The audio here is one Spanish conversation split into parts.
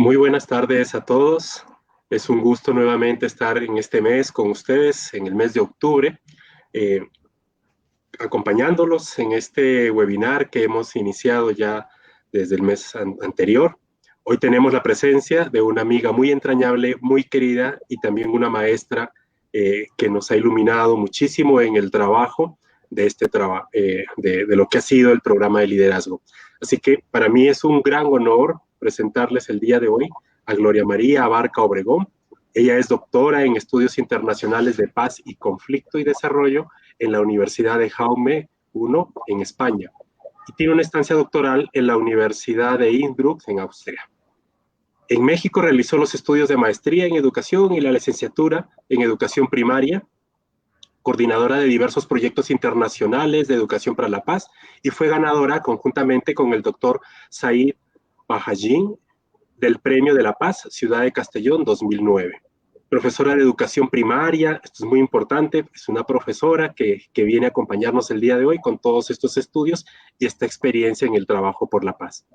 Muy buenas tardes a todos. Es un gusto nuevamente estar en este mes con ustedes, en el mes de octubre, eh, acompañándolos en este webinar que hemos iniciado ya desde el mes anterior. Hoy tenemos la presencia de una amiga muy entrañable, muy querida y también una maestra que nos ha iluminado muchísimo en el trabajo de, de lo que ha sido el programa de liderazgo. Así que para mí es un gran honor presentarles el día de hoy a Gloria María Abarca Obregón. Ella es doctora en Estudios Internacionales de Paz y Conflicto y Desarrollo en la Universidad de Jaume I en España y tiene una estancia doctoral en la Universidad de Innsbruck en Austria. En México realizó los estudios de maestría en educación y la licenciatura en educación primaria, coordinadora de diversos proyectos internacionales de educación para la paz y fue ganadora conjuntamente con el doctor Said Bahajin del Premio de la Paz Ciudad de Castellón 2009. Profesora de educación primaria, esto es muy importante, es una profesora que viene a acompañarnos el día de hoy con todos estos estudios y esta experiencia en el trabajo por la paz.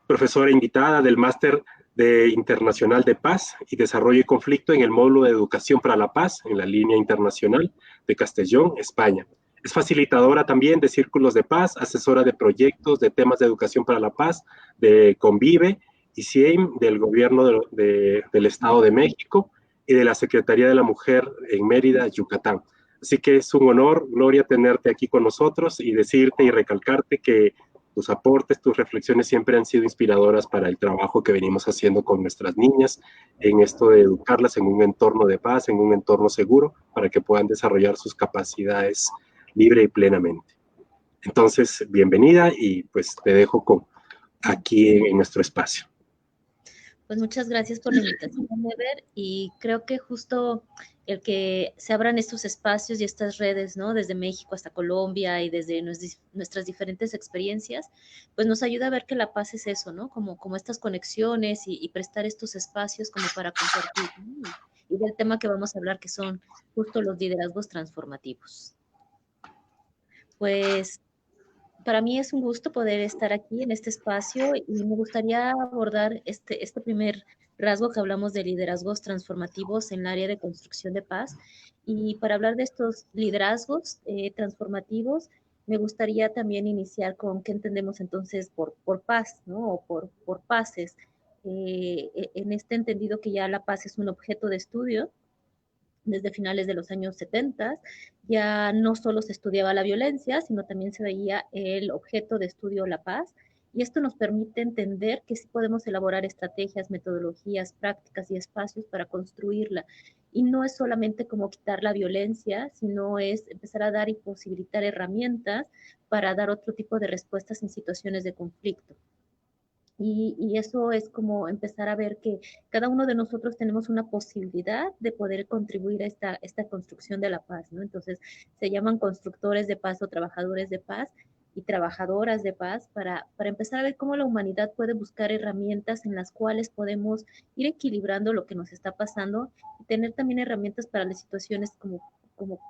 Profesora invitada del Máster de Internacional de Paz y Desarrollo y Conflicto en el módulo de Educación para la Paz en la línea internacional de Castellón, España. Es facilitadora también de círculos de paz, asesora de proyectos de temas de educación para la paz, de Convive y CIEM del Gobierno del Estado de México y de la Secretaría de la Mujer en Mérida, Yucatán. Así que es un honor, Gloria, tenerte aquí con nosotros y decirte y recalcarte que tus aportes, tus reflexiones siempre han sido inspiradoras para el trabajo que venimos haciendo con nuestras niñas en esto de educarlas en un entorno de paz, en un entorno seguro, para que puedan desarrollar sus capacidades libre y plenamente. Entonces, bienvenida y pues te dejo aquí en nuestro espacio. Pues muchas gracias por la invitación, Ever, y creo que justo el que se abran estos espacios y estas redes, ¿no? Desde México hasta Colombia y desde nuestras diferentes experiencias, pues nos ayuda a ver que la paz es eso, ¿no? Como estas conexiones y prestar estos espacios como para compartir, ¿no? Y del tema que vamos a hablar, que son justo los liderazgos transformativos. Pues para mí es un gusto poder estar aquí en este espacio y me gustaría abordar este primer rasgo que hablamos de liderazgos transformativos en el área de construcción de paz. Y para hablar de estos liderazgos transformativos, me gustaría también iniciar con qué entendemos entonces por paz, ¿no? O por paces. En este entendido que ya la paz es un objeto de estudio desde finales de los años 70, ya no solo se estudiaba la violencia, sino también se veía el objeto de estudio, la paz, y esto nos permite entender que sí podemos elaborar estrategias, metodologías, prácticas y espacios para construirla. Y no es solamente como quitar la violencia, sino es empezar a dar y posibilitar herramientas para dar otro tipo de respuestas en situaciones de conflicto. Y eso es como empezar a ver que cada uno de nosotros tenemos una posibilidad de poder contribuir a esta construcción de la paz, ¿no? Entonces, se llaman constructores de paz o trabajadores de paz y trabajadoras de paz para empezar a ver cómo la humanidad puede buscar herramientas en las cuales podemos ir equilibrando lo que nos está pasando y tener también herramientas para las situaciones como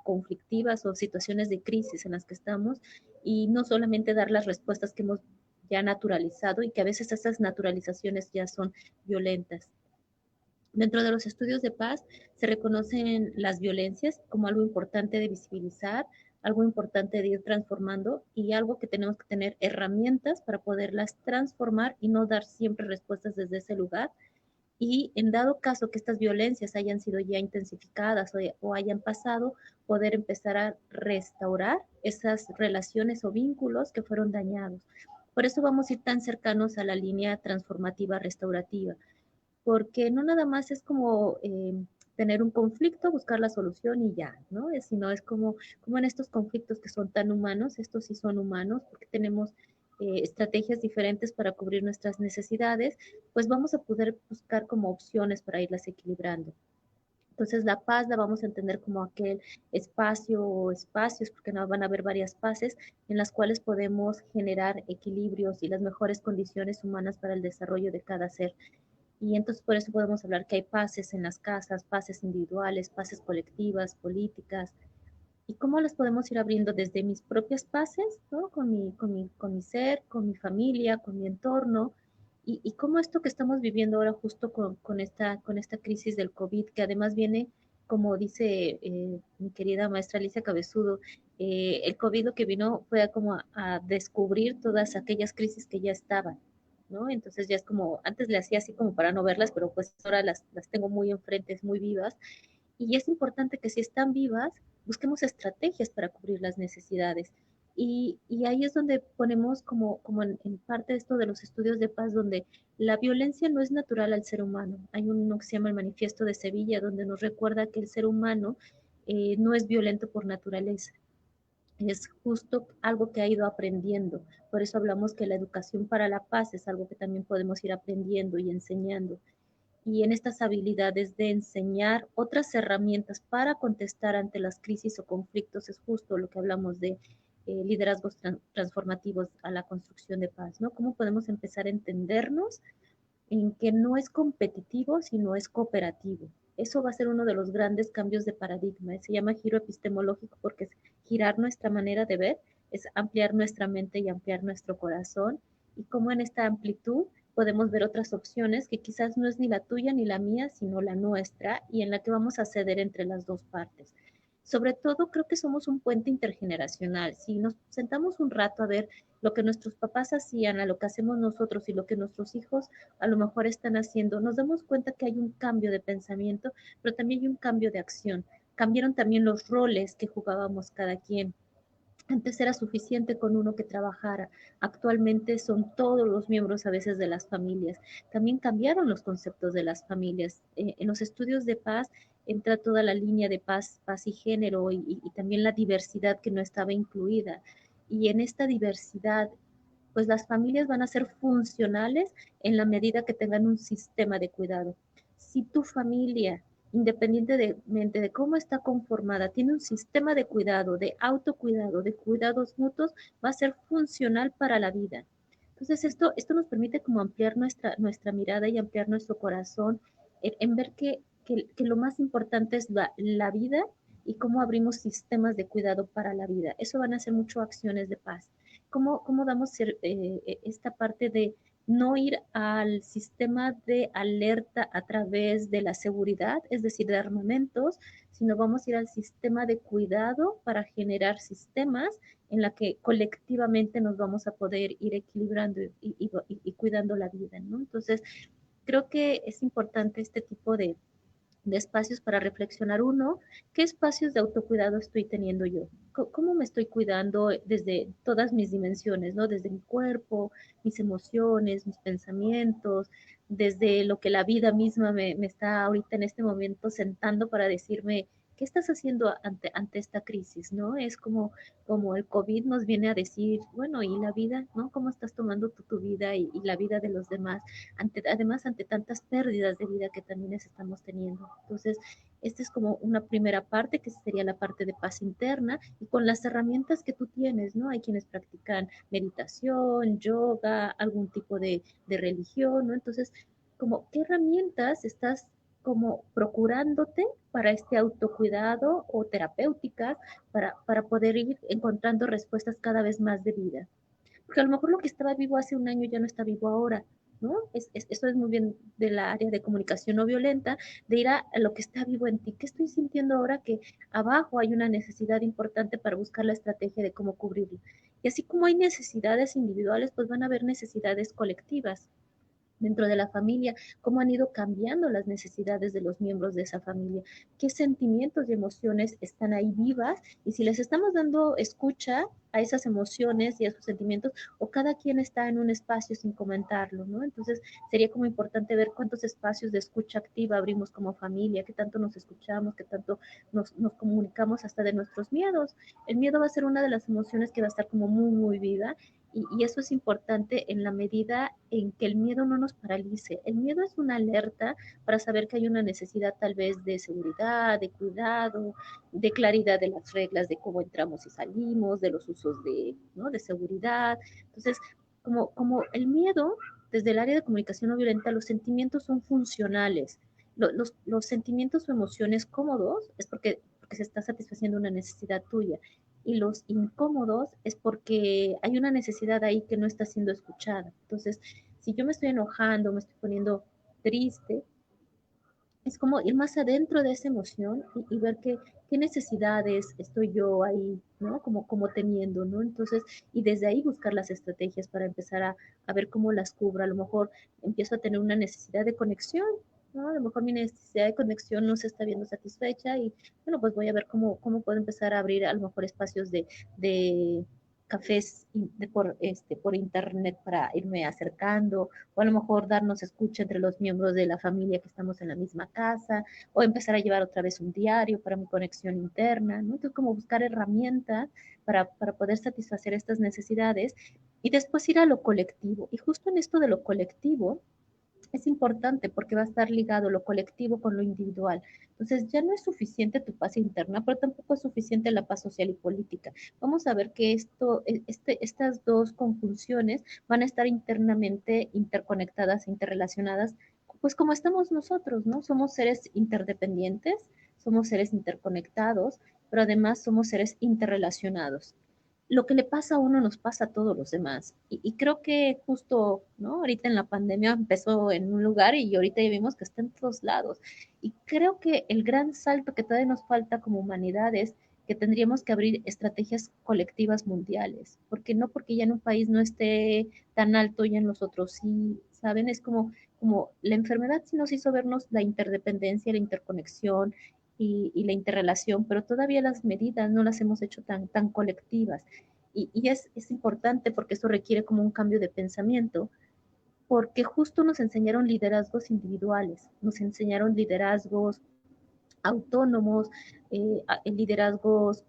conflictivas o situaciones de crisis en las que estamos y no solamente dar las respuestas que hemos ya naturalizado y que a veces estas naturalizaciones ya son violentas. Dentro de los estudios de paz se reconocen las violencias como algo importante de visibilizar, algo importante de ir transformando y algo que tenemos que tener herramientas para poderlas transformar y no dar siempre respuestas desde ese lugar. Y en dado caso que estas violencias hayan sido ya intensificadas o hayan pasado, poder empezar a restaurar esas relaciones o vínculos que fueron dañados. Por eso vamos a ir tan cercanos a la línea transformativa restaurativa, porque no nada más es como tener un conflicto, buscar la solución y ya, ¿no? Sino es como en estos conflictos que son tan humanos, estos sí son humanos, porque tenemos estrategias diferentes para cubrir nuestras necesidades, pues vamos a poder buscar como opciones para irlas equilibrando. Entonces la paz la vamos a entender como aquel espacio o espacios, porque no van a haber varias paces, en las cuales podemos generar equilibrios y las mejores condiciones humanas para el desarrollo de cada ser. Y entonces por eso podemos hablar que hay paces en las casas, paces individuales, paces colectivas, políticas, y cómo las podemos ir abriendo desde mis propias paces, ¿no? Con mi ser, con mi familia, con mi entorno, Y cómo esto que estamos viviendo ahora justo con esta crisis del COVID, que además viene, como dice mi querida maestra Alicia Cabezudo, el COVID lo que vino fue como a descubrir todas aquellas crisis que ya estaban, ¿no? Entonces ya es como, antes le hacía así como para no verlas, pero pues ahora las tengo muy enfrente, muy vivas. Y es importante que si están vivas, busquemos estrategias para cubrir las necesidades. Y ahí es donde ponemos como en parte esto de los estudios de paz, donde la violencia no es natural al ser humano. Hay uno que se llama el Manifiesto de Sevilla, donde nos recuerda que el ser humano no es violento por naturaleza, es justo algo que ha ido aprendiendo. Por eso hablamos que la educación para la paz es algo que también podemos ir aprendiendo y enseñando. Y en estas habilidades de enseñar otras herramientas para contestar ante las crisis o conflictos es justo lo que hablamos de liderazgos transformativos a la construcción de paz, ¿no? ¿Cómo podemos empezar a entendernos en que no es competitivo, sino es cooperativo? Eso va a ser uno de los grandes cambios de paradigma. Se llama giro epistemológico porque es girar nuestra manera de ver, es ampliar nuestra mente y ampliar nuestro corazón. Y cómo en esta amplitud podemos ver otras opciones que quizás no es ni la tuya ni la mía, sino la nuestra y en la que vamos a ceder entre las dos partes. Sobre todo creo que somos un puente intergeneracional. Si nos sentamos un rato a ver lo que nuestros papás hacían, a lo que hacemos nosotros y lo que nuestros hijos a lo mejor están haciendo, nos damos cuenta que hay un cambio de pensamiento, pero también hay un cambio de acción. Cambiaron también los roles que jugábamos cada quien. Antes era suficiente con uno que trabajara. Actualmente son todos los miembros a veces de las familias. También cambiaron los conceptos de las familias. En los estudios de paz entra toda la línea de paz, paz y género y también la diversidad que no estaba incluida. Y en esta diversidad, pues las familias van a ser funcionales en la medida que tengan un sistema de cuidado. Si tu familia, independientemente de cómo está conformada, tiene un sistema de cuidado, de autocuidado, de cuidados mutuos, va a ser funcional para la vida. Entonces, esto nos permite como ampliar nuestra mirada y ampliar nuestro corazón en ver que lo más importante es la vida y cómo abrimos sistemas de cuidado para la vida. Eso van a ser mucho acciones de paz. ¿Cómo damos esta parte de no ir al sistema de alerta a través de la seguridad, es decir, de armamentos, sino vamos a ir al sistema de cuidado para generar sistemas en la que colectivamente nos vamos a poder ir equilibrando y cuidando la vida, ¿no? Entonces, creo que es importante este tipo de espacios para reflexionar. Uno, ¿qué espacios de autocuidado estoy teniendo yo? ¿Cómo me estoy cuidando desde todas mis dimensiones, ¿no? Desde mi cuerpo, mis emociones, mis pensamientos, desde lo que la vida misma me está ahorita en este momento sentando para decirme, ¿qué estás haciendo ante esta crisis, ¿no? Es como el COVID nos viene a decir, bueno, ¿y la vida, ¿no? ¿Cómo estás tomando tu vida y la vida de los demás? Además, ante tantas pérdidas de vida que también estamos teniendo. Entonces, esta es como una primera parte, que sería la parte de paz interna, y con las herramientas que tú tienes, ¿no? Hay quienes practican meditación, yoga, algún tipo de religión, ¿no? Entonces, como, ¿qué herramientas estás como procurándote para este autocuidado o terapéuticas para poder ir encontrando respuestas cada vez más de vida? Porque a lo mejor lo que estaba vivo hace un año ya no está vivo ahora, ¿no? Esto es muy bien de la área de comunicación no violenta, de ir a lo que está vivo en ti. ¿Qué estoy sintiendo ahora que abajo hay una necesidad importante para buscar la estrategia de cómo cubrirlo? Y así como hay necesidades individuales, pues van a haber necesidades colectivas dentro de la familia, cómo han ido cambiando las necesidades de los miembros de esa familia, qué sentimientos y emociones están ahí vivas y si les estamos dando escucha a esas emociones y a sus sentimientos o cada quien está en un espacio sin comentarlo, ¿no? Entonces sería como importante ver cuántos espacios de escucha activa abrimos como familia, qué tanto nos escuchamos, qué tanto nos comunicamos hasta de nuestros miedos. El miedo va a ser una de las emociones que va a estar como muy viva y eso es importante en la medida en que el miedo no nos paralice. El miedo es una alerta para saber que hay una necesidad tal vez de seguridad, de cuidado, de claridad de las reglas, de cómo entramos y salimos, de los usos ¿no? de seguridad. Entonces, como el miedo, desde el área de comunicación no violenta, los sentimientos son funcionales. Los sentimientos o emociones cómodos es porque se está satisfaciendo una necesidad tuya y los incómodos es porque hay una necesidad ahí que no está siendo escuchada. Entonces, si yo me estoy enojando, me estoy poniendo triste, es como ir más adentro de esa emoción y ver qué necesidades estoy yo ahí, ¿no? Como teniendo, ¿no? Entonces, y desde ahí buscar las estrategias para empezar a ver cómo las cubro. A lo mejor empiezo a tener una necesidad de conexión, ¿no? A lo mejor mi necesidad de conexión no se está viendo satisfecha y, bueno, pues voy a ver cómo puedo empezar a abrir a lo mejor espacios de cafés por internet para irme acercando, o a lo mejor darnos escucha entre los miembros de la familia que estamos en la misma casa, o empezar a llevar otra vez un diario para mi conexión interna, ¿no? Entonces, como buscar herramientas para poder satisfacer estas necesidades y después ir a lo colectivo. Y justo en esto de lo colectivo, es importante porque va a estar ligado lo colectivo con lo individual. Entonces ya no es suficiente tu paz interna, pero tampoco es suficiente la paz social y política. Vamos a ver que estas dos conjunciones van a estar internamente interconectadas e interrelacionadas, pues como estamos nosotros, ¿no? Somos seres interdependientes, somos seres interconectados, pero además somos seres interrelacionados. Lo que le pasa a uno nos pasa a todos los demás. Y creo que justo, ¿no? Ahorita en la pandemia empezó en un lugar y ahorita ya vimos que está en todos lados. Y creo que el gran salto que todavía nos falta como humanidad es que tendríamos que abrir estrategias colectivas mundiales, porque no porque ya en un país no esté tan alto, ya en los otros sí, ¿saben? Es como la enfermedad sí nos hizo vernos la interdependencia, la interconexión, y la interrelación, pero todavía las medidas no las hemos hecho tan colectivas. Y es importante porque eso requiere como un cambio de pensamiento, porque justo nos enseñaron liderazgos individuales, nos enseñaron liderazgos autónomos, liderazgos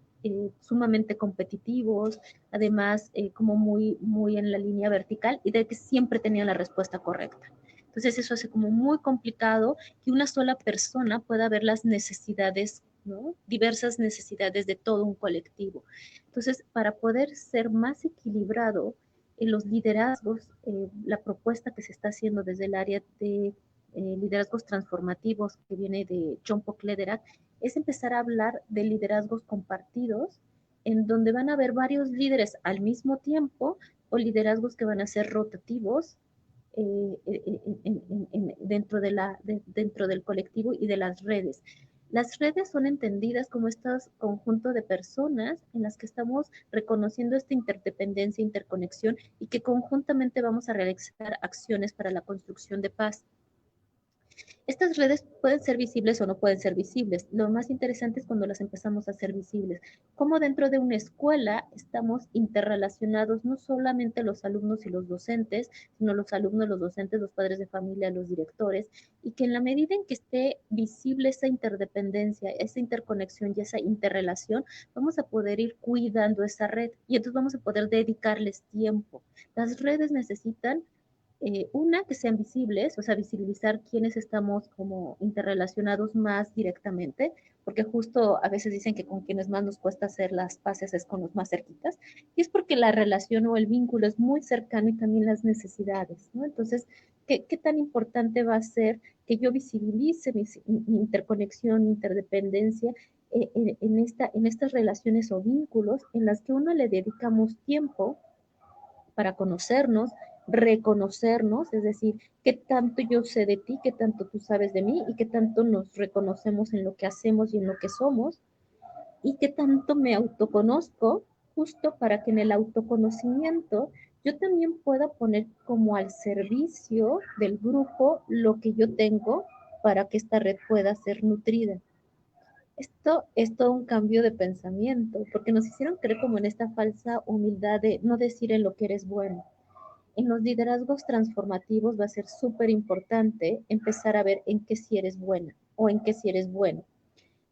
sumamente competitivos, además como muy en la línea vertical y de que siempre tenían la respuesta correcta. Entonces eso hace como muy complicado que una sola persona pueda ver las necesidades, ¿no? Diversas necesidades de todo un colectivo. Entonces, para poder ser más equilibrado en los liderazgos, la propuesta que se está haciendo desde el área de liderazgos transformativos que viene de John Poclederach, es empezar a hablar de liderazgos compartidos, en donde van a haber varios líderes al mismo tiempo o liderazgos que van a ser rotativos dentro del colectivo y de las redes. Las redes son entendidas como estos conjuntos de personas en las que estamos reconociendo esta interdependencia, interconexión y que conjuntamente vamos a realizar acciones para la construcción de paz. Estas redes pueden ser visibles o no pueden ser visibles. Lo más interesante es cuando las empezamos a hacer visibles. Como dentro de una escuela estamos interrelacionados no solamente los alumnos y los docentes, sino los alumnos, los docentes, los padres de familia, los directores, y que en la medida en que esté visible esa interdependencia, esa interconexión y esa interrelación, vamos a poder ir cuidando esa red y entonces vamos a poder dedicarles tiempo. Las redes necesitan una, que sean visibles, o sea, visibilizar quiénes estamos como interrelacionados más directamente, porque justo a veces dicen que con quienes más nos cuesta hacer las paces es con los más cerquitas, y es porque la relación o el vínculo es muy cercano y también las necesidades, ¿no? Entonces, ¿qué tan importante va a ser que yo visibilice mi interconexión, mi interdependencia en estas relaciones o vínculos en las que uno le dedicamos tiempo para conocernos, reconocernos, es decir, qué tanto yo sé de ti, qué tanto tú sabes de mí y qué tanto nos reconocemos en lo que hacemos y en lo que somos y qué tanto me autoconozco, justo para que en el autoconocimiento yo también pueda poner como al servicio del grupo lo que yo tengo para que esta red pueda ser nutrida. Esto es todo un cambio de pensamiento, porque nos hicieron creer como en esta falsa humildad de no decir en lo que eres bueno. En los liderazgos transformativos va a ser súper importante empezar a ver en qué sí eres buena o en qué sí eres bueno.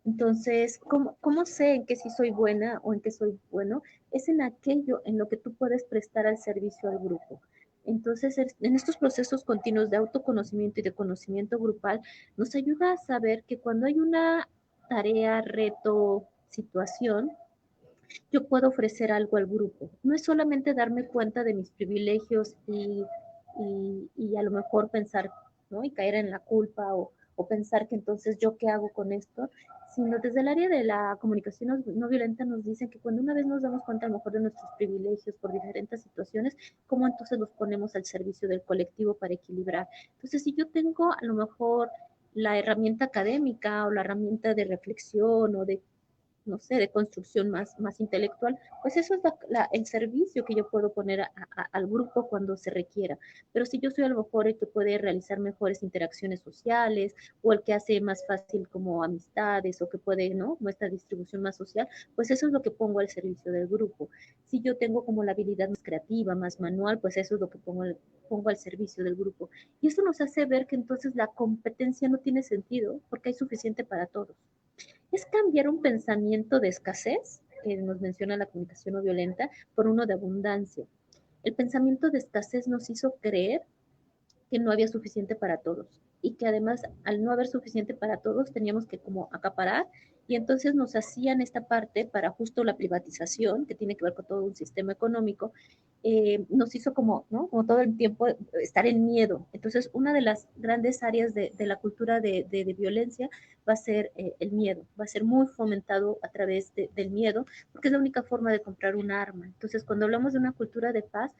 Entonces, ¿cómo sé en qué sí soy buena o en qué soy bueno? Es en aquello en lo que tú puedes prestar al servicio al grupo. Entonces, en estos procesos continuos de autoconocimiento y de conocimiento grupal, nos ayuda a saber que cuando hay una tarea, reto, situación, yo puedo ofrecer algo al grupo. No es solamente darme cuenta de mis privilegios y a lo mejor pensar, ¿no? Y caer en la culpa o pensar que entonces yo qué hago con esto, sino desde el área de la comunicación no violenta nos dicen que cuando una vez nos damos cuenta a lo mejor de nuestros privilegios por diferentes situaciones, cómo entonces los ponemos al servicio del colectivo para equilibrar. Entonces, si yo tengo a lo mejor la herramienta académica o la herramienta de reflexión o de no sé, de construcción más intelectual, pues eso es el servicio que yo puedo poner al grupo cuando se requiera. Pero si yo soy a lo mejor el que puede realizar mejores interacciones sociales o el que hace más fácil como amistades o que puede, ¿no? Como esta distribución más social, pues eso es lo que pongo al servicio del grupo. Si yo tengo como la habilidad más creativa, más manual, pues eso es lo que pongo al servicio del grupo. Y esto nos hace ver que entonces la competencia no tiene sentido porque hay suficiente para todos. Es cambiar un pensamiento de escasez, que nos menciona la comunicación no violenta, por uno de abundancia. El pensamiento de escasez nos hizo creer que no había suficiente para todos y que además al no haber suficiente para todos teníamos que como acaparar y entonces nos hacían esta parte para justo la privatización, que tiene que ver con todo un sistema económico, nos hizo como, ¿no? Como todo el tiempo estar en miedo. Entonces, una de las grandes áreas de la cultura de violencia va a ser el miedo, va a ser muy fomentado a través del miedo, porque es la única forma de comprar un arma. Entonces, cuando hablamos de una cultura de paz,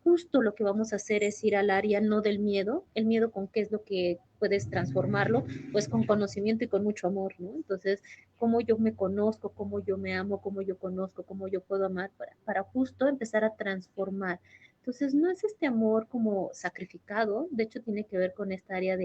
justo lo que vamos a hacer es ir al área no del miedo, el miedo con qué es lo que puedes transformarlo, pues con conocimiento y con mucho amor, ¿no? Entonces, cómo yo me conozco, cómo yo me amo, cómo yo conozco, cómo yo puedo amar para justo empezar a transformar. Entonces, no es este amor como sacrificado, de hecho tiene que ver con esta área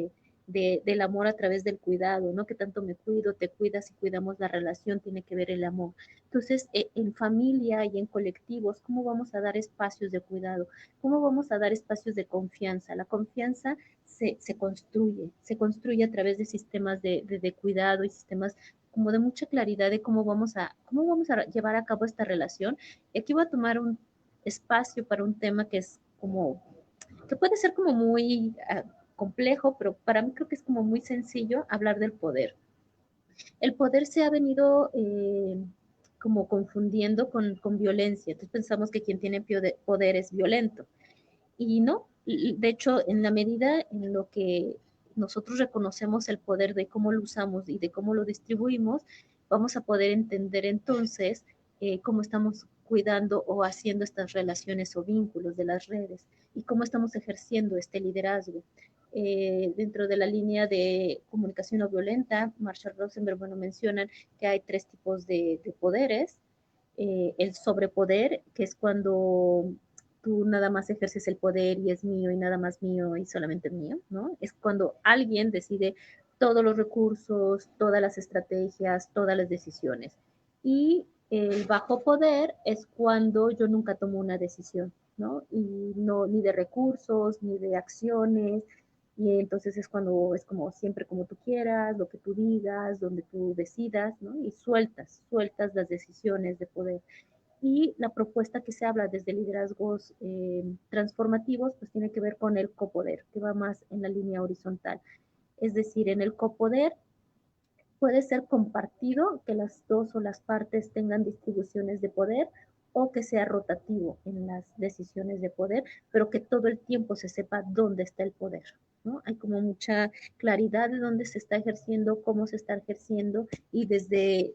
del amor a través del cuidado, ¿no? Que tanto me cuido, te cuidas y cuidamos la relación, tiene que ver el amor. Entonces, en familia y en colectivos, ¿cómo vamos a dar espacios de cuidado? ¿Cómo vamos a dar espacios de confianza? La confianza se construye a través de sistemas de cuidado y sistemas como de mucha claridad de cómo vamos a llevar a cabo esta relación. Y aquí voy a tomar un espacio para un tema que es como, que puede ser como muy complejo, pero para mí creo que es como muy sencillo hablar del poder. El poder se ha venido como confundiendo con violencia. Entonces pensamos que quien tiene poder es violento. Y no, de hecho, en la medida en lo que nosotros reconocemos el poder de cómo lo usamos y de cómo lo distribuimos, vamos a poder entender entonces cómo estamos cuidando o haciendo estas relaciones o vínculos de las redes y cómo estamos ejerciendo este liderazgo. Dentro de la línea de comunicación no violenta, Marshall Rosenberg, bueno, mencionan que hay tres tipos de poderes. El sobrepoder, que es cuando tú nada más ejerces el poder y es mío y nada más mío y solamente mío, ¿no? Es cuando alguien decide todos los recursos, todas las estrategias, todas las decisiones. Y el bajo poder es cuando yo nunca tomo una decisión, ¿no? Y no, ni de recursos, ni de acciones, y entonces es cuando es como siempre como tú quieras, lo que tú digas, donde tú decidas, ¿no? Y sueltas las decisiones de poder. Y la propuesta que se habla desde liderazgos transformativos, pues tiene que ver con el copoder, que va más en la línea horizontal. Es decir, en el copoder puede ser compartido, que las dos o las partes tengan distribuciones de poder, o que sea rotativo en las decisiones de poder, pero que todo el tiempo se sepa dónde está el poder, ¿no? Hay como mucha claridad de dónde se está ejerciendo, cómo se está ejerciendo y desde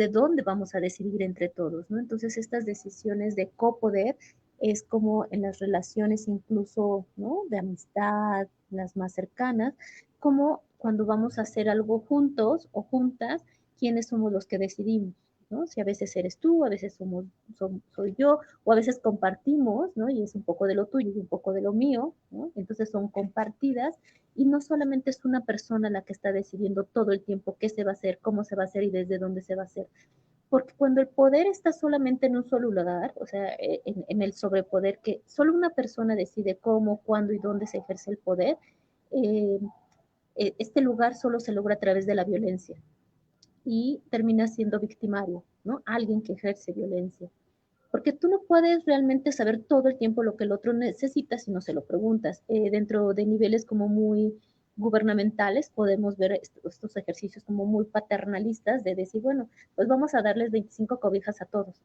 dónde vamos a decidir entre todos, ¿no? Entonces, estas decisiones de copoder es como en las relaciones incluso, ¿no? De amistad, las más cercanas, como cuando vamos a hacer algo juntos o juntas, quiénes somos los que decidimos, ¿no? Si a veces eres tú, a veces soy yo, o a veces compartimos, ¿no? Y es un poco de lo tuyo y un poco de lo mío, ¿no? Entonces son compartidas y no solamente es una persona la que está decidiendo todo el tiempo qué se va a hacer, cómo se va a hacer y desde dónde se va a hacer. Porque cuando el poder está solamente en un solo lugar, o sea, en el sobrepoder, que solo una persona decide cómo, cuándo y dónde se ejerce el poder, eh, este lugar solo se logra a través de la violencia y termina siendo victimario, ¿no? Alguien que ejerce violencia. Porque tú no puedes realmente saber todo el tiempo lo que el otro necesita si no se lo preguntas. Dentro de niveles como muy gubernamentales podemos ver estos ejercicios como muy paternalistas de decir, bueno, pues vamos a darles 25 cobijas a todos.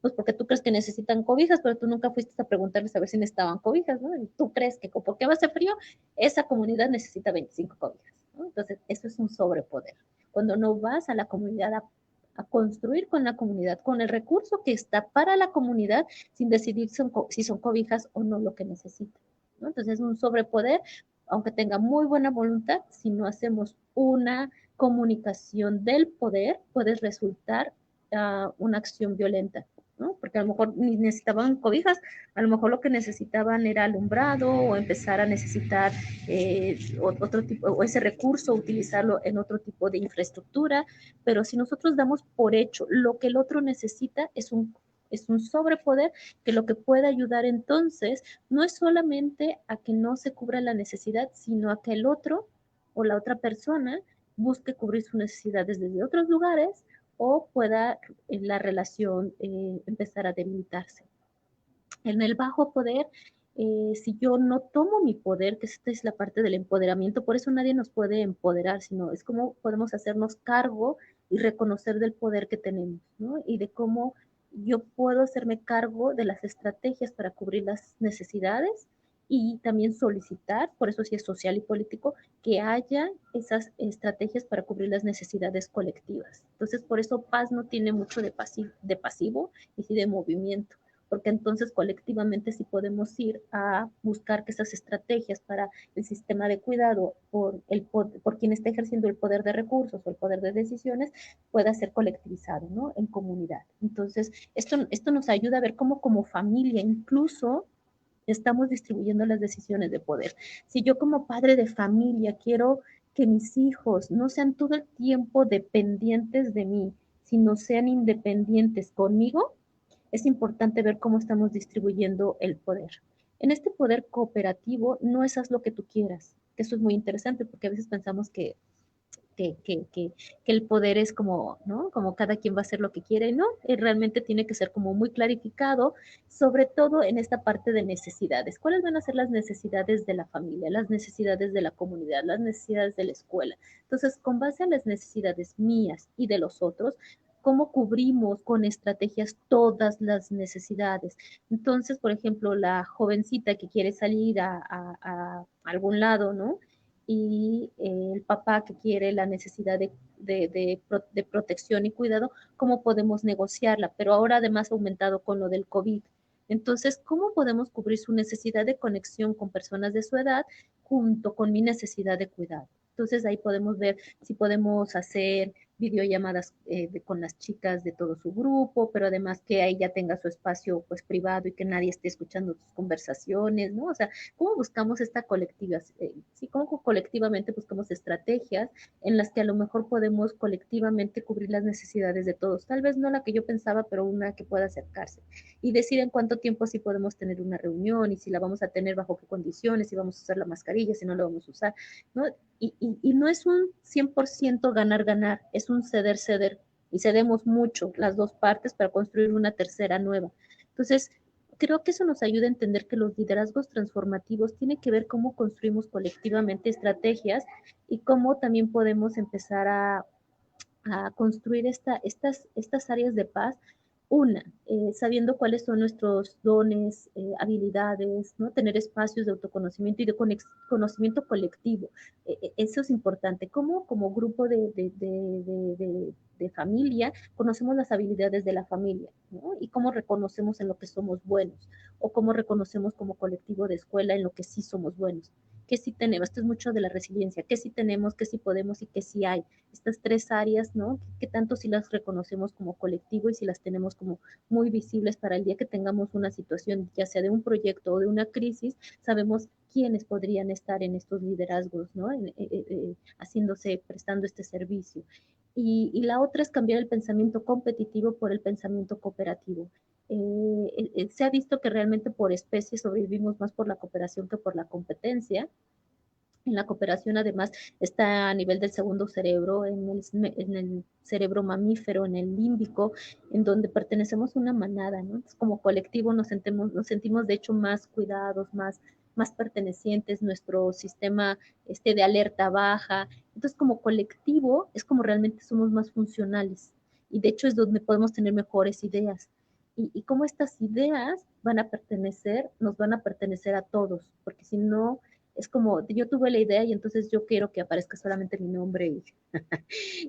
Pues porque tú crees que necesitan cobijas, pero tú nunca fuiste a preguntarles a ver si necesitaban cobijas, ¿no? Y tú crees que porque va a ser frío, esa comunidad necesita 25 cobijas, ¿no? Entonces, eso es un sobrepoder. cuando no vas a la comunidad a construir con la comunidad, con el recurso que está para la comunidad, sin decidir si son cobijas o no lo que necesitan, ¿no? Entonces es un sobrepoder, aunque tenga muy buena voluntad, si no hacemos una comunicación del poder, puede resultar una acción violenta, ¿no? Porque a lo mejor ni necesitaban cobijas, a lo mejor lo que necesitaban era alumbrado o empezar a necesitar otro tipo, o ese recurso, utilizarlo en otro tipo de infraestructura, pero si nosotros damos por hecho lo que el otro necesita, es un sobrepoder que lo que puede ayudar entonces no es solamente a que no se cubra la necesidad, sino a que el otro o la otra persona busque cubrir sus necesidades desde otros lugares o pueda la relación empezar a debilitarse. En el bajo poder, si yo no tomo mi poder, que esta es la parte del empoderamiento, por eso nadie nos puede empoderar, sino es como podemos hacernos cargo y reconocer del poder que tenemos, ¿no? Y de cómo yo puedo hacerme cargo de las estrategias para cubrir las necesidades y también solicitar, por eso sí es social y político, que haya esas estrategias para cubrir las necesidades colectivas. Entonces, por eso paz no tiene mucho de pasivo y sí de movimiento, porque entonces colectivamente sí podemos ir a buscar que esas estrategias para el sistema de cuidado por quien está ejerciendo el poder de recursos o el poder de decisiones pueda ser colectivizado, ¿no? En comunidad. Entonces, esto nos ayuda a ver cómo como familia incluso estamos distribuyendo las decisiones de poder. Si yo como padre de familia quiero que mis hijos no sean todo el tiempo dependientes de mí, sino sean independientes conmigo, es importante ver cómo estamos distribuyendo el poder. En este poder cooperativo no es haz lo que tú quieras, que eso es muy interesante porque a veces pensamos que, que, que, que el poder es como, ¿no? Como cada quien va a hacer lo que quiere, ¿no? Realmente tiene que ser como muy clarificado, sobre todo en esta parte de necesidades. ¿Cuáles van a ser las necesidades de la familia, las necesidades de la comunidad, las necesidades de la escuela? Entonces, con base a las necesidades mías y de los otros, cómo cubrimos con estrategias todas las necesidades. Entonces, por ejemplo, la jovencita que quiere salir a algún lado, ¿no? Y el papá que quiere la necesidad de protección y cuidado, ¿cómo podemos negociarla? Pero ahora además ha aumentado con lo del COVID. Entonces, ¿cómo podemos cubrir su necesidad de conexión con personas de su edad junto con mi necesidad de cuidado? Entonces, ahí podemos ver si podemos hacer videollamadas con las chicas de todo su grupo, pero además que ella tenga su espacio pues privado y que nadie esté escuchando sus conversaciones, ¿no? O sea, ¿cómo buscamos esta colectiva? Sí, cómo colectivamente buscamos estrategias en las que a lo mejor podemos colectivamente cubrir las necesidades de todos. Tal vez no la que yo pensaba, pero una que pueda acercarse. Y decir en cuánto tiempo sí podemos tener una reunión y si la vamos a tener bajo qué condiciones, si vamos a usar la mascarilla, si no la vamos a usar, ¿no? Y no es un 100% ganar-ganar, es un ceder-ceder. Y cedemos mucho las dos partes para construir una tercera nueva. Entonces, creo que eso nos ayuda a entender que los liderazgos transformativos tienen que ver cómo construimos colectivamente estrategias y cómo también podemos empezar a construir estas áreas de paz. Una, sabiendo cuáles son nuestros dones, habilidades, ¿no? Tener espacios de autoconocimiento y de conocimiento colectivo. Eso es importante. ¿Cómo como grupo de familia conocemos las habilidades de la familia, ¿no? Y cómo reconocemos en lo que somos buenos o cómo reconocemos como colectivo de escuela en lo que sí somos buenos? ¿Qué sí tenemos? Esto es mucho de la resiliencia. ¿Qué sí tenemos, qué sí podemos y qué sí hay? Estas tres áreas, ¿no? ¿Qué tanto si las reconocemos como colectivo y si las tenemos como muy visibles para el día que tengamos una situación, ya sea de un proyecto o de una crisis, sabemos quiénes podrían estar en estos liderazgos, ¿no? Haciéndose, prestando este servicio. Y la otra es cambiar el pensamiento competitivo por el pensamiento cooperativo. Se ha visto que realmente por especie sobrevivimos más por la cooperación que por la competencia. En la cooperación, además, está a nivel del segundo cerebro, en el cerebro mamífero, en el límbico, en donde pertenecemos a una manada, ¿no? Entonces, como colectivo nos sentimos de hecho más cuidados, más pertenecientes, nuestro sistema de alerta baja. Entonces, como colectivo, es como realmente somos más funcionales. Y de hecho es donde podemos tener mejores ideas. Y cómo estas ideas van a pertenecer, nos van a pertenecer a todos, porque si no, es como, yo tuve la idea y entonces yo quiero que aparezca solamente mi nombre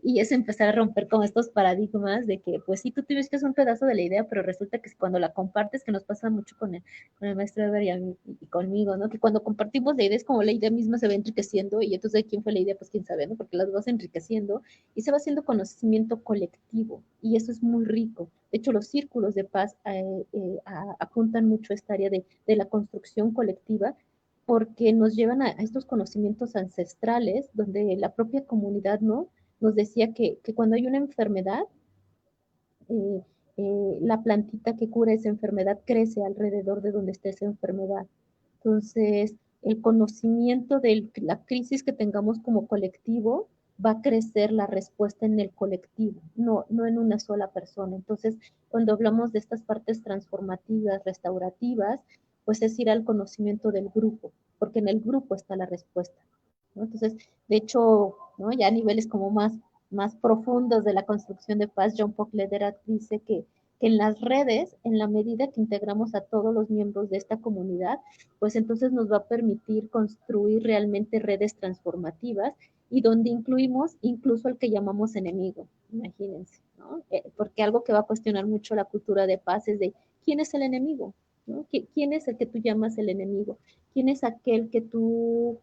y es empezar a romper con estos paradigmas de que, pues sí, tú tienes que hacer un pedazo de la idea, pero resulta que cuando la compartes, que nos pasa mucho con el maestro Eber y conmigo, ¿no? Que cuando compartimos la idea es como la idea misma se va enriqueciendo y entonces de quién fue la idea, pues quién sabe, ¿no? Porque las vas enriqueciendo y se va haciendo conocimiento colectivo y eso es muy rico. De hecho, los círculos de paz apuntan mucho a esta área de la construcción colectiva porque nos llevan a estos conocimientos ancestrales, donde la propia comunidad, ¿no? Nos decía que cuando hay una enfermedad, eh, la plantita que cura esa enfermedad crece alrededor de donde está esa enfermedad. Entonces, el conocimiento de la crisis que tengamos como colectivo va a crecer la respuesta en el colectivo, no en una sola persona. Entonces, cuando hablamos de estas partes transformativas, restaurativas, pues es ir al conocimiento del grupo, porque en el grupo está la respuesta, ¿no? Entonces, de hecho, ¿no? Ya a niveles como más profundos de la construcción de paz, John Paul Lederach dice que en las redes, en la medida que integramos a todos los miembros de esta comunidad, pues entonces nos va a permitir construir realmente redes transformativas y donde incluimos incluso al que llamamos enemigo, imagínense, ¿no? Porque algo que va a cuestionar mucho la cultura de paz es de quién es el enemigo, ¿no? ¿Quién es el que tú llamas el enemigo? ¿Quién es aquel que tú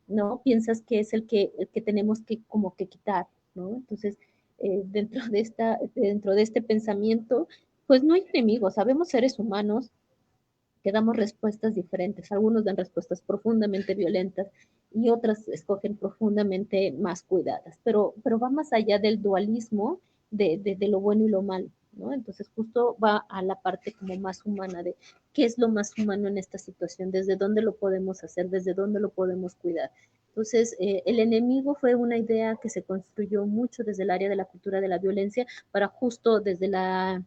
¿no? Piensas que es el que tenemos que como que quitar, ¿no? Entonces, dentro de este pensamiento, pues no hay enemigos, sabemos seres humanos que damos respuestas diferentes. Algunos dan respuestas profundamente violentas y otras escogen profundamente más cuidadas, pero va más allá del dualismo de lo bueno y lo malo, ¿no? Entonces justo va a la parte como más humana de qué es lo más humano en esta situación, desde dónde lo podemos hacer, desde dónde lo podemos cuidar. Entonces, el enemigo fue una idea que se construyó mucho desde el área de la cultura de la violencia para justo desde la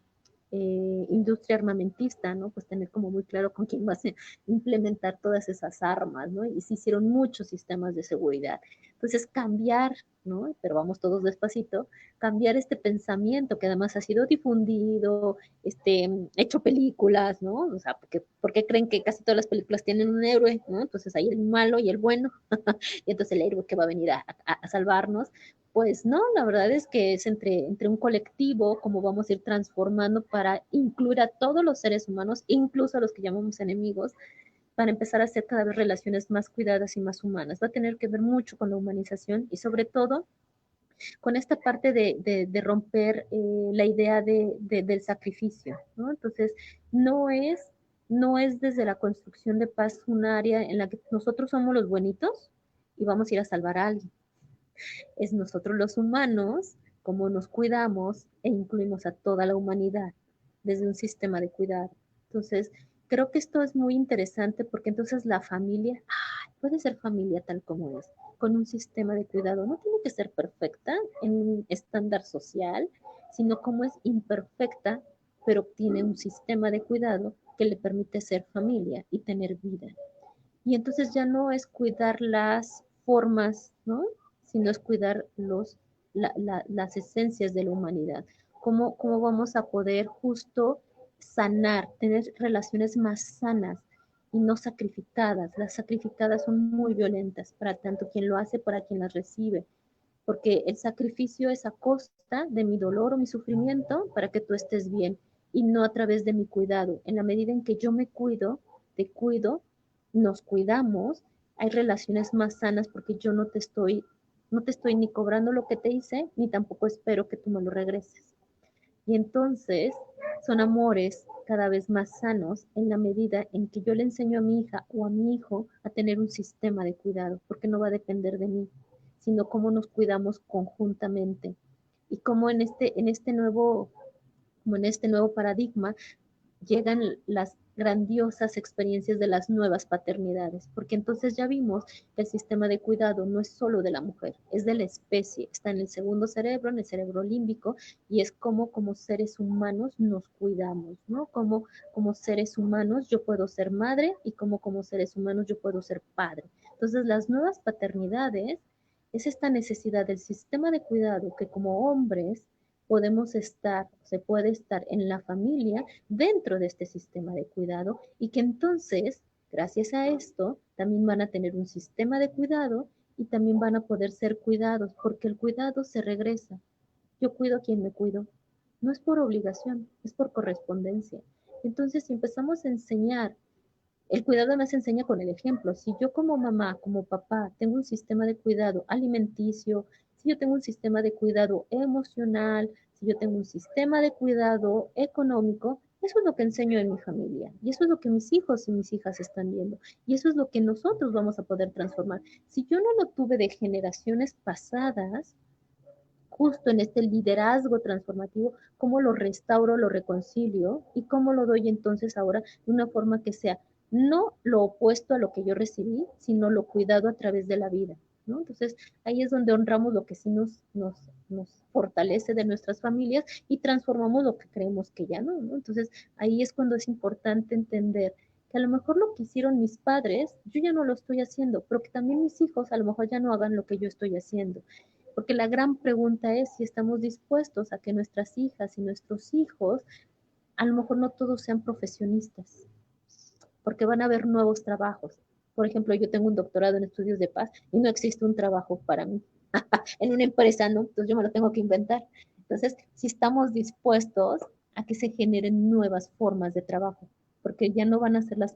industria armamentista, ¿no? Pues tener como muy claro con quién vas a implementar todas esas armas, ¿no? Y se hicieron muchos sistemas de seguridad. Entonces, cambiar, ¿no? Pero vamos todos despacito, cambiar este pensamiento que además ha sido difundido, hecho películas, ¿no? O sea, porque creen que casi todas las películas tienen un héroe, ¿no? Entonces hay el malo y el bueno, y entonces el héroe que va a venir a salvarnos, pues no, la verdad es que es entre un colectivo, como vamos a ir transformando para incluir a todos los seres humanos, incluso a los que llamamos enemigos, para empezar a hacer cada vez relaciones más cuidadas y más humanas. Va a tener que ver mucho con la humanización y sobre todo con esta parte de romper la idea del sacrificio, ¿no? Entonces, no es, no es desde la construcción de paz un área en la que nosotros somos los buenitos y vamos a ir a salvar a alguien, es nosotros los humanos, cómo nos cuidamos e incluimos a toda la humanidad desde un sistema de cuidado. Entonces, creo que esto es muy interesante porque entonces la familia, puede ser familia tal como es, con un sistema de cuidado. No tiene que ser perfecta en un estándar social, sino como es imperfecta, pero tiene un sistema de cuidado que le permite ser familia y tener vida. Y entonces ya no es cuidar las formas, ¿no? Sino es cuidar las esencias de la humanidad. ¿Cómo vamos a poder justo sanar, tener relaciones más sanas y no sacrificadas? Las sacrificadas son muy violentas para tanto quien lo hace, para quien las recibe, porque el sacrificio es a costa de mi dolor o mi sufrimiento para que tú estés bien y no a través de mi cuidado. En la medida en que yo me cuido, te cuido, nos cuidamos, hay relaciones más sanas porque yo no te estoy ni cobrando lo que te hice, ni tampoco espero que tú me lo regreses. Y entonces son amores cada vez más sanos en la medida en que yo le enseño a mi hija o a mi hijo a tener un sistema de cuidado, porque no va a depender de mí, sino cómo nos cuidamos conjuntamente y cómo en este nuevo paradigma llegan las grandiosas experiencias de las nuevas paternidades, porque entonces ya vimos que el sistema de cuidado no es solo de la mujer, es de la especie, está en el segundo cerebro, en el cerebro límbico, y es como seres humanos nos cuidamos, ¿no? Como seres humanos yo puedo ser madre y como seres humanos yo puedo ser padre. Entonces las nuevas paternidades es esta necesidad del sistema de cuidado que como hombres se puede estar en la familia dentro de este sistema de cuidado y que entonces Gracias a esto, también van a tener un sistema de cuidado y también van a poder ser cuidados, porque el cuidado se regresa. Yo cuido a quien me cuido. No es por obligación, es por correspondencia. Entonces, si empezamos a enseñar, el cuidado nos enseña con el ejemplo. Si yo como mamá, como papá, tengo un sistema de cuidado alimenticio, si yo tengo un sistema de cuidado emocional, si yo tengo un sistema de cuidado económico, eso es lo que enseño en mi familia. Y eso es lo que mis hijos y mis hijas están viendo. Y eso es lo que nosotros vamos a poder transformar. Si yo no lo tuve de generaciones pasadas, justo en este liderazgo transformativo, cómo lo restauro, lo reconcilio y cómo lo doy entonces ahora de una forma que sea no lo opuesto a lo que yo recibí, sino lo cuidado a través de la vida, ¿no? Entonces ahí es donde honramos lo que sí nos fortalece de nuestras familias y transformamos lo que creemos que ya no, ¿no? Entonces ahí es cuando es importante entender que a lo mejor lo que hicieron mis padres, yo ya no lo estoy haciendo, pero que también mis hijos a lo mejor ya no hagan lo que yo estoy haciendo. Porque la gran pregunta es si estamos dispuestos a que nuestras hijas y nuestros hijos, a lo mejor no todos sean profesionistas, porque van a haber nuevos trabajos. Por ejemplo, yo tengo un doctorado en estudios de paz y no existe un trabajo para mí. En una empresa, ¿no? Entonces yo me lo tengo que inventar. Entonces, si estamos dispuestos a que se generen nuevas formas de trabajo, porque ya no van a ser las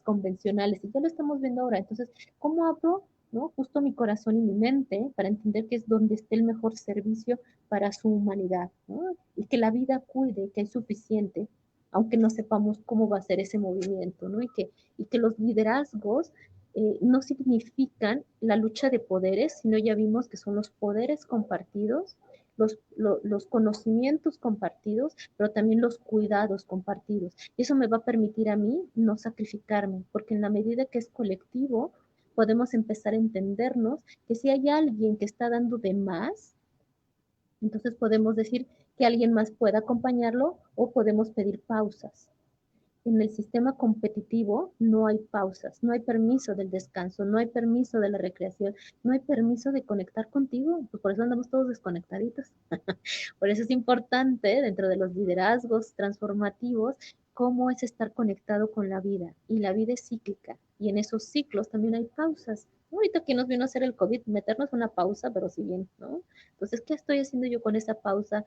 convencionales, y ya lo estamos viendo ahora. Entonces, ¿cómo abro, ¿no? Justo mi corazón y mi mente para entender que es donde esté el mejor servicio para su humanidad, ¿no? Y que la vida cuide, que hay suficiente, aunque no sepamos cómo va a ser ese movimiento, ¿no? Y que los liderazgos no significan la lucha de poderes, sino ya vimos que son los poderes compartidos, los conocimientos compartidos, pero también los cuidados compartidos. Y eso me va a permitir a mí no sacrificarme, porque en la medida que es colectivo, podemos empezar a entendernos que si hay alguien que está dando de más, entonces podemos decir que alguien más pueda acompañarlo o podemos pedir pausas. En el sistema competitivo no hay pausas, no hay permiso del descanso, no hay permiso de la recreación, no hay permiso de conectar contigo, pues por eso andamos todos desconectaditos. Por eso es importante dentro de los liderazgos transformativos cómo es estar conectado con la vida. Y la vida es cíclica y en esos ciclos también hay pausas. Ahorita aquí nos vino a hacer el COVID, meternos una pausa, pero si bien, ¿no? Entonces, ¿qué estoy haciendo yo con esa pausa?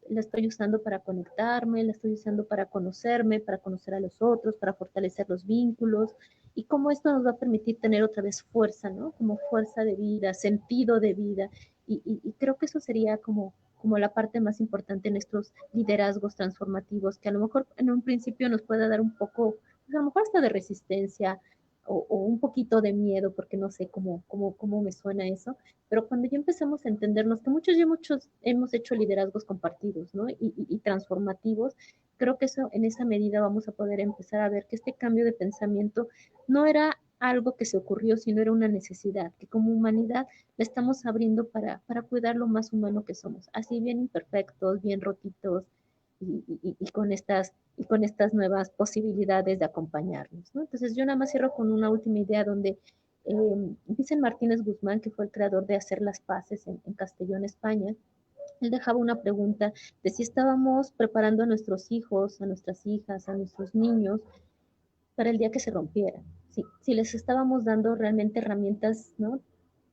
La estoy usando para conectarme, la estoy usando para conocerme, para conocer a los otros, para fortalecer los vínculos y cómo esto nos va a permitir tener otra vez fuerza, ¿no? Como fuerza de vida, sentido de vida. Y creo que eso sería como la parte más importante en estos liderazgos transformativos, que a lo mejor en un principio nos puede dar un poco, pues a lo mejor hasta de resistencia o un poquito de miedo, porque no sé cómo me suena eso, pero cuando ya empezamos a entendernos, que muchos hemos hecho liderazgos compartidos, ¿no? Y transformativos, creo que eso, en esa medida vamos a poder empezar a ver que este cambio de pensamiento no era algo que se ocurrió, sino era una necesidad, que como humanidad la estamos abriendo para cuidar lo más humano que somos, así bien imperfectos, bien rotitos, y con estas nuevas posibilidades de acompañarnos, ¿no? Entonces yo nada más cierro con una última idea donde Vicente Martínez Guzmán, que fue el creador de Hacer las Paces en Castellón, España, él dejaba una pregunta de si estábamos preparando a nuestros hijos, a nuestras hijas, a nuestros niños para el día que se rompiera. Si les estábamos dando realmente herramientas, ¿no?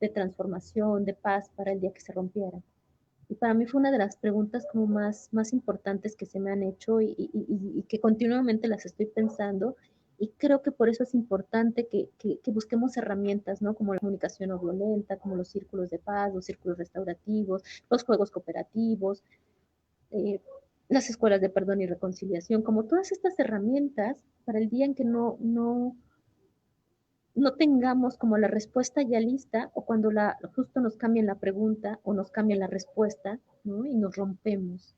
De transformación, de paz para el día que se rompiera. Y para mí fue una de las preguntas como más importantes que se me han hecho y que continuamente las estoy pensando. Y creo que por eso es importante que busquemos herramientas, ¿no? Como la comunicación no violenta, como los círculos de paz, los círculos restaurativos, los juegos cooperativos, eh, las escuelas de perdón y reconciliación, como todas estas herramientas para el día en que no tengamos como la respuesta ya lista o cuando justo nos cambian la pregunta o nos cambian la respuesta, ¿no? Y nos rompemos.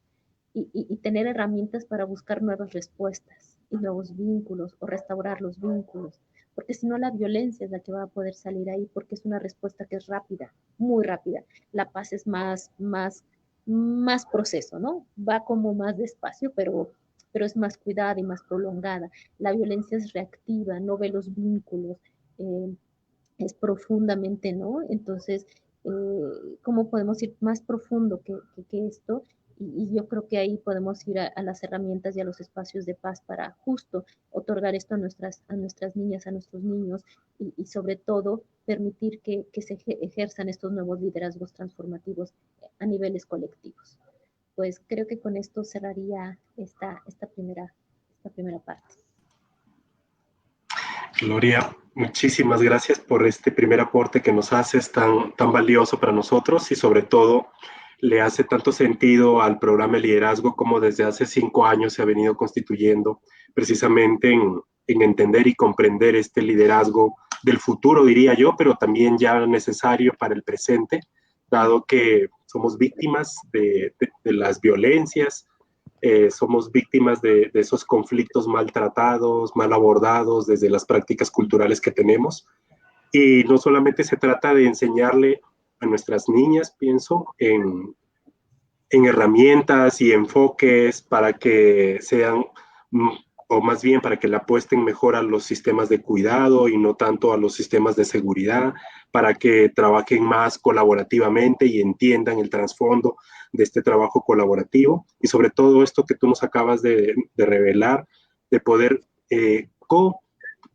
Y tener herramientas para buscar nuevas respuestas y nuevos vínculos o restaurar los vínculos. Porque si no, la violencia es la que va a poder salir ahí porque es una respuesta que es rápida, muy rápida. La paz es más proceso, ¿no? Va como más despacio, pero es más cuidada y más prolongada. La violencia es reactiva, no ve los vínculos, eh, es profundamente, ¿no? Entonces, ¿cómo podemos ir más profundo que esto? Y yo creo que ahí podemos ir a las herramientas y a los espacios de paz para justo otorgar esto a nuestras niñas, a nuestros niños y sobre todo permitir que se ejerzan estos nuevos liderazgos transformativos a niveles colectivos. Pues creo que con esto cerraría esta primera parte. Gloria, muchísimas gracias por este primer aporte que nos haces tan valioso para nosotros y sobre todo le hace tanto sentido al programa de liderazgo como desde hace 5 años se ha venido constituyendo precisamente en entender y comprender este liderazgo del futuro, diría yo, pero también ya necesario para el presente, dado que somos víctimas de las violencias, somos víctimas de esos conflictos maltratados, mal abordados desde las prácticas culturales que tenemos. Y no solamente se trata de enseñarle a nuestras niñas, pienso, en herramientas y enfoques para que sean, o más bien para que le apuesten mejor a los sistemas de cuidado y no tanto a los sistemas de seguridad, para que trabajen más colaborativamente y entiendan el trasfondo de este trabajo colaborativo y sobre todo esto que tú nos acabas de revelar, de poder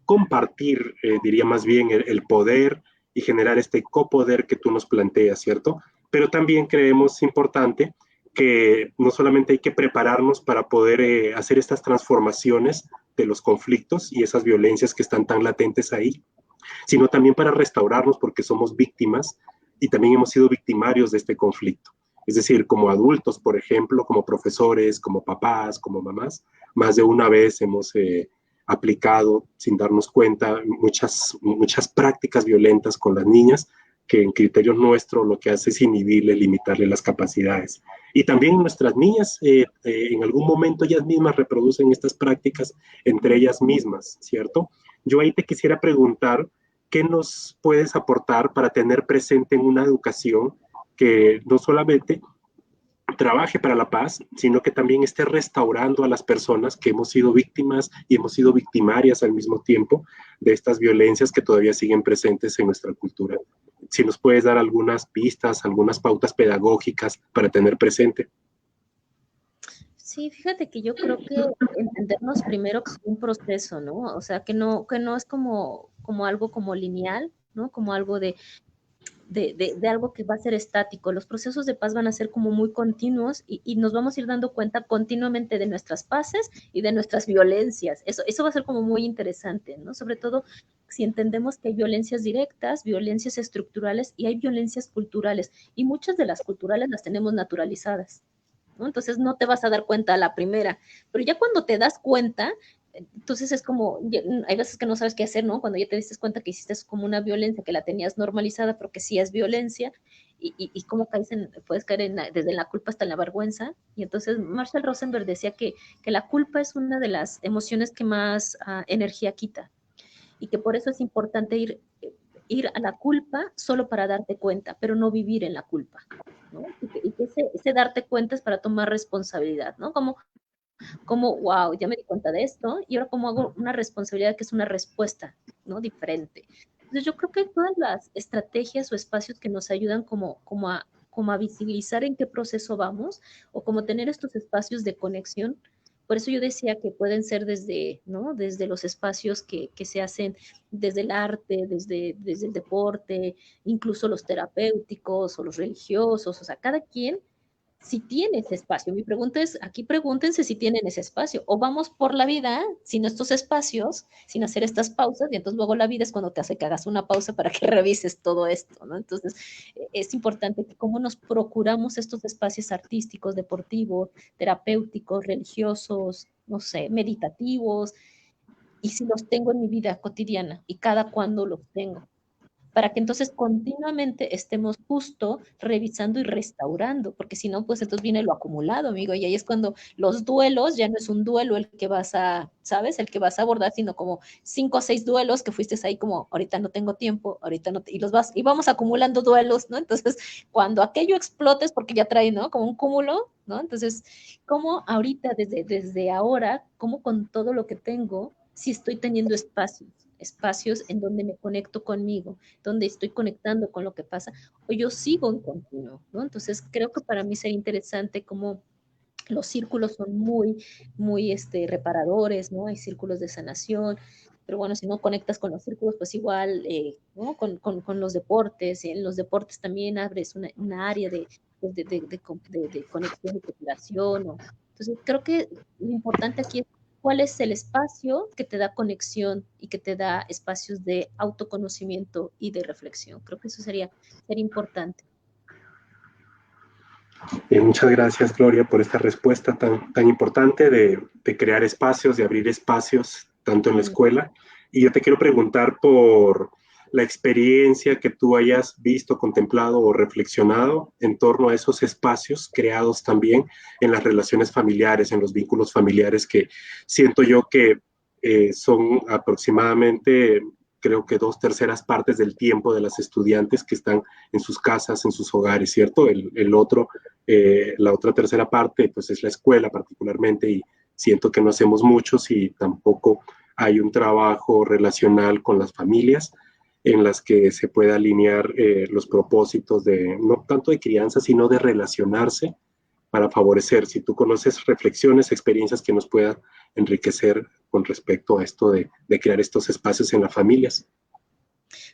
compartir, diría más bien, el poder y generar este copoder que tú nos planteas, ¿cierto? Pero también creemos importante que no solamente hay que prepararnos para poder hacer estas transformaciones de los conflictos y esas violencias que están tan latentes ahí, sino también para restaurarnos porque somos víctimas y también hemos sido victimarios de este conflicto. Es decir, como adultos, por ejemplo, como profesores, como papás, como mamás, más de una vez hemos aplicado sin darnos cuenta muchas prácticas violentas con las niñas que en criterio nuestro lo que hace es inhibirle, limitarle las capacidades. Y también nuestras niñas en algún momento ellas mismas reproducen estas prácticas entre ellas mismas, ¿cierto? Yo ahí te quisiera preguntar, ¿qué nos puedes aportar para tener presente en una educación que no solamente trabaje para la paz, sino que también esté restaurando a las personas que hemos sido víctimas y hemos sido victimarias al mismo tiempo de estas violencias que todavía siguen presentes en nuestra cultura? Si nos puedes dar algunas pistas, algunas pautas pedagógicas para tener presente. Sí, fíjate que yo creo que entendernos primero como un proceso, ¿no? O sea, que no es como algo como lineal, ¿no? Como algo de algo que va a ser estático. Los procesos de paz van a ser como muy continuos y nos vamos a ir dando cuenta continuamente de nuestras paces y de nuestras violencias. Eso va a ser como muy interesante, ¿no? Sobre todo si entendemos que hay violencias directas, violencias estructurales y hay violencias culturales. Y muchas de las culturales las tenemos naturalizadas, ¿no? Entonces no te vas a dar cuenta a la primera, pero ya cuando te das cuenta, entonces es como, hay veces que no sabes qué hacer, ¿no? Cuando ya te diste cuenta que hiciste como una violencia, que la tenías normalizada, pero que sí es violencia, y cómo caes puedes caer desde la culpa hasta la vergüenza. Y entonces Marshall Rosenberg decía que la culpa es una de las emociones que más energía quita, y que por eso es importante ir a la culpa solo para darte cuenta, pero no vivir en la culpa, ¿no? Y que ese darte cuenta es para tomar responsabilidad, ¿no? Como, wow, ya me di cuenta de esto y ahora como hago una responsabilidad que es una respuesta, ¿no? Diferente. Entonces yo creo que todas las estrategias o espacios que nos ayudan como a visibilizar en qué proceso vamos o como tener estos espacios de conexión. Por eso yo decía que pueden ser desde, ¿no? Desde los espacios que se hacen desde el arte, desde el deporte, incluso los terapéuticos o los religiosos, o sea, cada quien si tiene ese espacio. Mi pregunta es, aquí pregúntense si tienen ese espacio o vamos por la vida sin estos espacios, sin hacer estas pausas y entonces luego la vida es cuando te hace que hagas una pausa para que revises todo esto, ¿no? Entonces es importante que cómo nos procuramos estos espacios artísticos, deportivos, terapéuticos, religiosos, no sé, meditativos, y si los tengo en mi vida cotidiana y cada cuando los tengo para que entonces continuamente estemos justo revisando y restaurando, porque si no, pues entonces viene lo acumulado, amigo, y ahí es cuando los duelos ya no es un duelo el que vas a, ¿sabes? El que vas a abordar, sino como 5 o 6 duelos que fuiste ahí como, ahorita no tengo tiempo, ahorita no, y los vas, y vamos acumulando duelos, ¿no? Entonces, cuando aquello explotes, porque ya trae, ¿no? Como un cúmulo, ¿no? Entonces, ¿cómo ahorita, desde ahora, cómo con todo lo que tengo, si estoy teniendo espacios en donde me conecto conmigo, donde estoy conectando con lo que pasa, o yo sigo en continuo, ¿no? Entonces, creo que para mí sería interesante como Los círculos son muy reparadores, ¿no? Hay círculos de sanación, pero bueno, si no conectas con los círculos, pues igual, ¿no? Con los deportes, y en los deportes también abres una área de conexión y cooperación, ¿no? Entonces, creo que lo importante aquí es cuál es el espacio que te da conexión y que te da espacios de autoconocimiento y de reflexión. Creo que eso sería importante. Muchas gracias, Gloria, por esta respuesta tan importante de crear espacios, de abrir espacios, tanto en la Mm. escuela. Y yo te quiero preguntar por la experiencia que tú hayas visto, contemplado o reflexionado en torno a esos espacios creados también en las relaciones familiares, en los vínculos familiares que siento yo que son aproximadamente, creo que 2/3 partes del tiempo de las estudiantes que están en sus casas, en sus hogares, ¿cierto? El otro la otra tercera parte, pues es la escuela particularmente y siento que no hacemos muchos y tampoco hay un trabajo relacional con las familias en las que se pueda alinear los propósitos de, no tanto de crianza, sino de relacionarse para favorecer. Si tú conoces reflexiones, experiencias que nos puedan enriquecer con respecto a esto de crear estos espacios en las familias.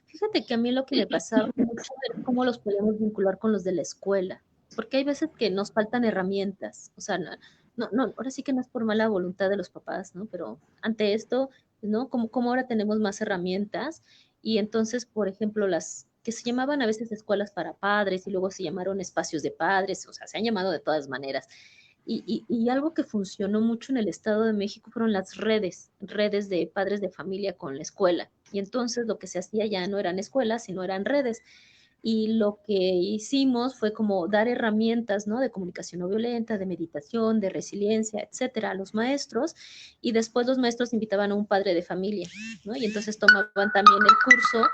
Fíjate que a mí lo que me pasaba mucho era cómo los podíamos vincular con los de la escuela, porque hay veces que nos faltan herramientas, o sea, ahora sí que no es por mala voluntad de los papás, ¿no? Pero ante esto, ¿no? Como ahora tenemos más herramientas y entonces, por ejemplo, las que se llamaban a veces escuelas para padres y luego se llamaron espacios de padres, o sea, se han llamado de todas maneras. Y algo que funcionó mucho en el Estado de México fueron las redes de padres de familia con la escuela. Y entonces lo que se hacía ya no eran escuelas, sino eran redes. Y lo que hicimos fue como dar herramientas, ¿no? De comunicación no violenta, de meditación, de resiliencia, etcétera, a los maestros. Y después los maestros invitaban a un padre de familia, ¿no? Y entonces tomaban también el curso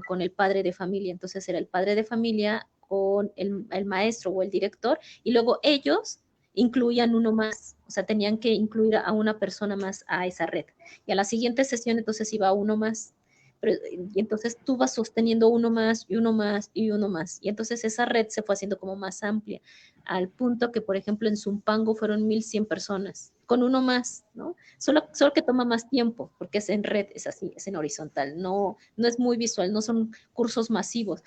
con el padre de familia. Entonces era el padre de familia con el maestro o el director. Y luego ellos incluían uno más, o sea, tenían que incluir a una persona más a esa red. Y a la siguiente sesión entonces iba uno más. Y entonces tú vas sosteniendo uno más y uno más y uno más. Y entonces esa red se fue haciendo como más amplia, al punto que, por ejemplo, en Zumpango fueron 1,100 personas, con uno más, ¿no? Solo que toma más tiempo, porque es en red, es así, es en horizontal, no es muy visual, no son cursos masivos.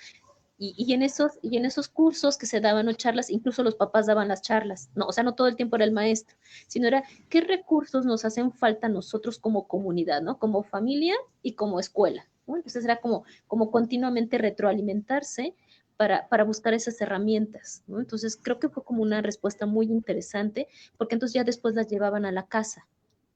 Y en esos cursos que se daban o charlas, incluso los papás daban las charlas, no, o sea, no todo el tiempo era el maestro, sino era qué recursos nos hacen falta nosotros como comunidad, ¿no? Como familia y como escuela, ¿no? Entonces era como continuamente retroalimentarse para buscar esas herramientas, ¿no? Entonces creo que fue como una respuesta muy interesante, porque entonces ya después las llevaban a la casa,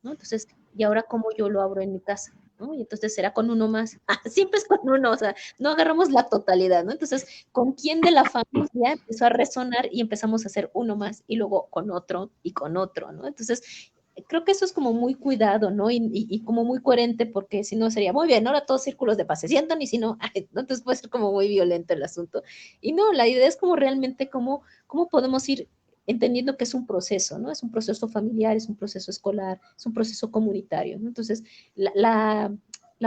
¿no? Entonces, ¿y ahora cómo yo lo abro en mi casa? ¿No? Y entonces será con uno más. Siempre es con uno, o sea, no agarramos la totalidad, ¿no? Entonces, ¿con quién de la familia empezó a resonar y empezamos a hacer uno más y luego con otro y con otro, ¿no? Entonces, creo que eso es como muy cuidado, ¿no? Y como muy coherente, porque si no sería muy bien, ahora todos círculos de paz se sientan y si no, ay, ¿no? Entonces puede ser como muy violento el asunto. Y no, la idea es como realmente cómo podemos ir entendiendo que es un proceso, ¿no? Es un proceso familiar, es un proceso escolar, es un proceso comunitario, ¿no? Entonces, la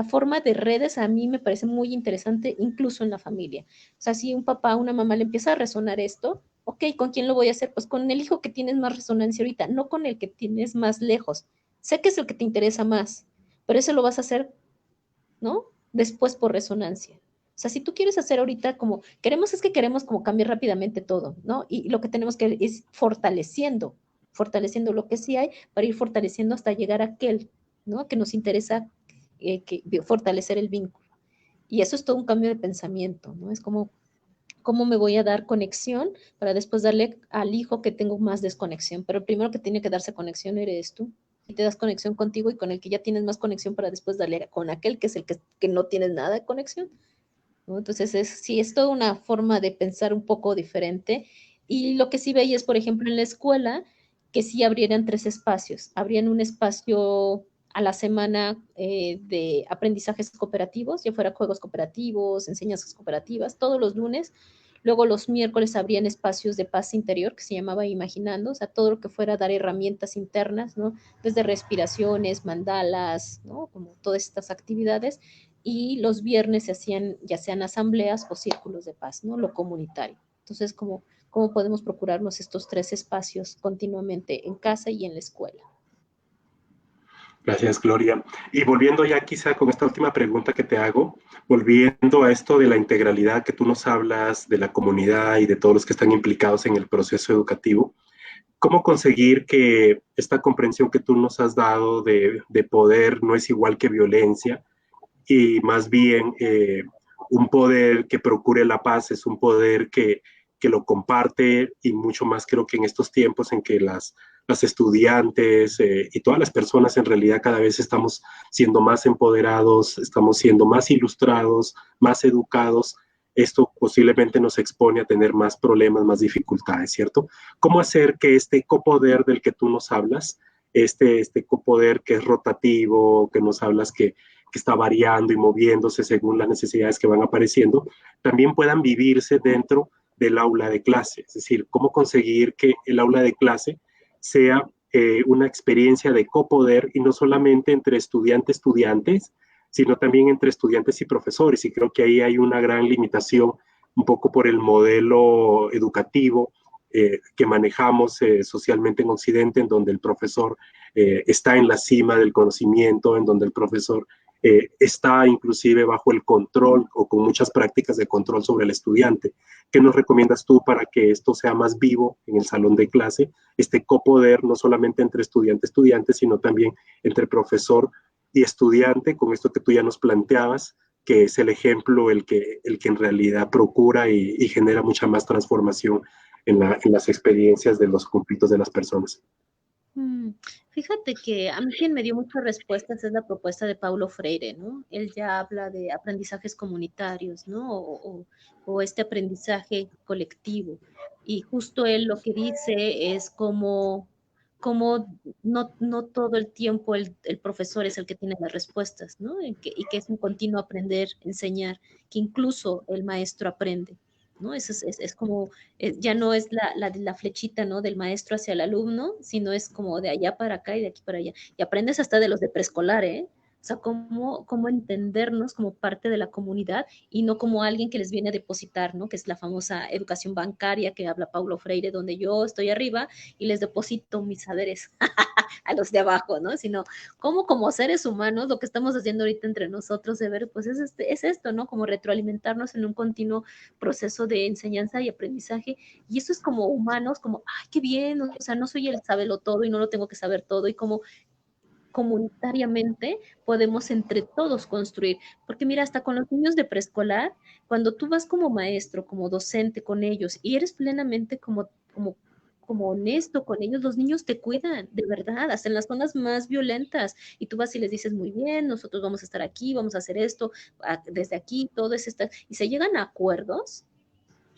forma de redes a mí me parece muy interesante, incluso en la familia. O sea, si un papá, una mamá le empieza a resonar esto, ok, ¿con quién lo voy a hacer? Pues con el hijo que tienes más resonancia ahorita, no con el que tienes más lejos. Sé que es el que te interesa más, pero eso lo vas a hacer, ¿no? Después por resonancia. O sea, si tú quieres hacer ahorita como, es que queremos como cambiar rápidamente todo, ¿no? Y lo que tenemos que es fortaleciendo lo que sí hay para ir fortaleciendo hasta llegar a aquel, ¿no? Que nos interesa fortalecer el vínculo. Y eso es todo un cambio de pensamiento, ¿no? Es como, ¿cómo me voy a dar conexión para después darle al hijo que tengo más desconexión? Pero el primero que tiene que darse conexión eres tú. Y te das conexión contigo y con el que ya tienes más conexión para después darle con aquel que es el que no tienes nada de conexión, ¿no? Entonces, sí, es toda una forma de pensar un poco diferente. Y lo que sí veía es, por ejemplo, en la escuela, que sí abrieran 3 espacios. Abrían un espacio a la semana de aprendizajes cooperativos, ya fuera juegos cooperativos, enseñanzas cooperativas, todos los lunes. Luego los miércoles abrían espacios de paz interior, que se llamaba Imaginando, o sea, todo lo que fuera dar herramientas internas, ¿no? Desde respiraciones, mandalas, ¿no? Como todas estas actividades. Y los viernes se hacían ya sean asambleas o círculos de paz, ¿no? Lo comunitario. Entonces, cómo podemos procurarnos estos 3 espacios continuamente en casa y en la escuela. Gracias, Gloria. Y volviendo ya quizá con esta última pregunta que te hago, volviendo a esto de la integralidad que tú nos hablas, de la comunidad y de todos los que están implicados en el proceso educativo, ¿cómo conseguir que esta comprensión que tú nos has dado de poder no es igual que violencia y más bien un poder que procure la paz es un poder que lo comparte y mucho más creo que en estos tiempos en que las estudiantes y todas las personas en realidad cada vez estamos siendo más empoderados, estamos siendo más ilustrados, más educados, esto posiblemente nos expone a tener más problemas, más dificultades, ¿cierto? ¿Cómo hacer que este copoder del que tú nos hablas, este copoder que es rotativo, que nos hablas que está variando y moviéndose según las necesidades que van apareciendo, también puedan vivirse dentro del aula de clase? Es decir, cómo conseguir que el aula de clase sea una experiencia de copoder y no solamente entre estudiantes, sino también entre estudiantes y profesores. Y creo que ahí hay una gran limitación, un poco por el modelo educativo que manejamos socialmente en Occidente, en donde el profesor está en la cima del conocimiento, en donde el profesor está inclusive bajo el control o con muchas prácticas de control sobre el estudiante. ¿Qué nos recomiendas tú para que esto sea más vivo en el salón de clase? Este copoder no solamente entre estudiante, sino también entre profesor y estudiante, con esto que tú ya nos planteabas, que es el ejemplo el que en realidad procura y genera mucha más transformación en las experiencias de los conflictos de las personas. Fíjate que a mí quien me dio muchas respuestas es la propuesta de Paulo Freire, ¿no? Él ya habla de aprendizajes comunitarios, ¿no? O este aprendizaje colectivo. Y justo él lo que dice es como no todo el tiempo el profesor es el que tiene las respuestas, ¿no? Y que es un continuo aprender, enseñar, que incluso el maestro aprende. ¿No? Es como ya no es la flechita, ¿no? Del maestro hacia el alumno, sino es como de allá para acá y de aquí para allá. Y aprendes hasta de los de preescolar, ¿eh? O sea, cómo entendernos como parte de la comunidad y no como alguien que les viene a depositar, ¿no? Que es la famosa educación bancaria que habla Paulo Freire, donde yo estoy arriba y les deposito mis saberes a los de abajo, ¿no? Sino como seres humanos, lo que estamos haciendo ahorita entre nosotros de ver, pues es esto, ¿no? Como retroalimentarnos en un continuo proceso de enseñanza y aprendizaje. Y eso es como humanos, como, ay, qué bien, o sea, no soy el sabelo todo y no lo tengo que saber todo, y como comunitariamente podemos entre todos construir. Porque mira, hasta con los niños de preescolar, cuando tú vas como maestro, como docente con ellos y eres plenamente como honesto con ellos, los niños te cuidan, de verdad, hasta en las zonas más violentas. Y tú vas y les dices, muy bien, nosotros vamos a estar aquí, vamos a hacer esto, desde aquí, todo es esta, y se llegan a acuerdos,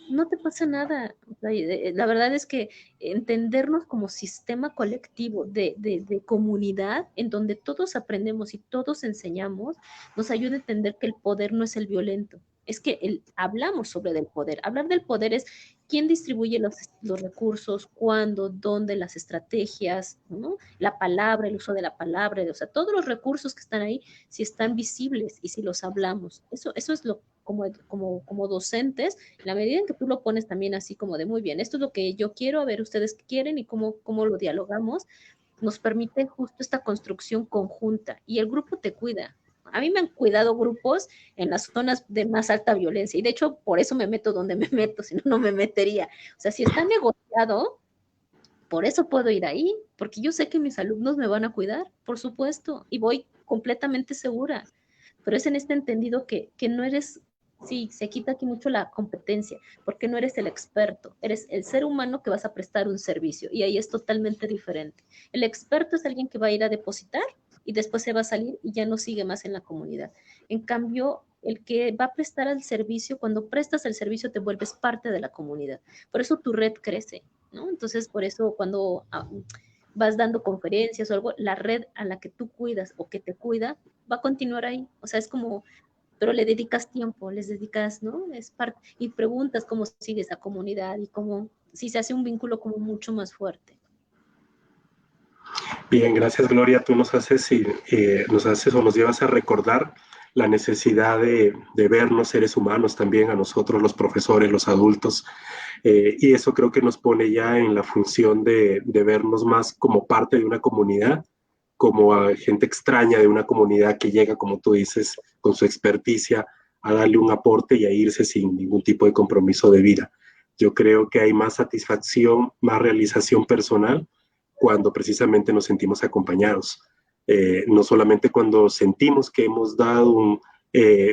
no te pasa nada. O sea, la verdad es que entendernos como sistema colectivo de comunidad, en donde todos aprendemos y todos enseñamos, nos ayuda a entender que el poder no es el violento. Es que hablamos sobre el poder. Hablar del poder es quién distribuye los recursos, cuándo, dónde, las estrategias, ¿no? La palabra, el uso de la palabra, o sea, todos los recursos que están ahí, si están visibles y si los hablamos. Eso es lo como docentes, la medida en que tú lo pones también así como de muy bien, esto es lo que yo quiero, a ver ustedes qué quieren y cómo lo dialogamos, nos permite justo esta construcción conjunta y el grupo te cuida. A mí me han cuidado grupos en las zonas de más alta violencia y de hecho por eso me meto donde me meto, si no, no me metería. O sea, si está negociado, por eso puedo ir ahí, porque yo sé que mis alumnos me van a cuidar, por supuesto, y voy completamente segura. Pero es en este entendido que no eres, sí, se quita aquí mucho la competencia, porque no eres el experto, eres el ser humano que vas a prestar un servicio, y ahí es totalmente diferente. El experto es alguien que va a ir a depositar y después se va a salir y ya no sigue más en la comunidad. En cambio, el que va a prestar el servicio, cuando prestas el servicio te vuelves parte de la comunidad. Por eso tu red crece, ¿no? Entonces, por eso cuando vas dando conferencias o algo, la red a la que tú cuidas o que te cuida va a continuar ahí. O sea, es como, pero le dedicas tiempo, les dedicas, ¿no? Es parte, y preguntas cómo sigue esa comunidad y cómo, si se hace un vínculo como mucho más fuerte. Bien, gracias Gloria. Tú nos haces o nos llevas a recordar la necesidad de vernos seres humanos también a nosotros, los profesores, los adultos, y eso creo que nos pone ya en la función de vernos más como parte de una comunidad, como a gente extraña de una comunidad que llega, como tú dices, con su experticia a darle un aporte y a irse sin ningún tipo de compromiso de vida. Yo creo que hay más satisfacción, más realización personal cuando precisamente nos sentimos acompañados. No solamente cuando sentimos que hemos dado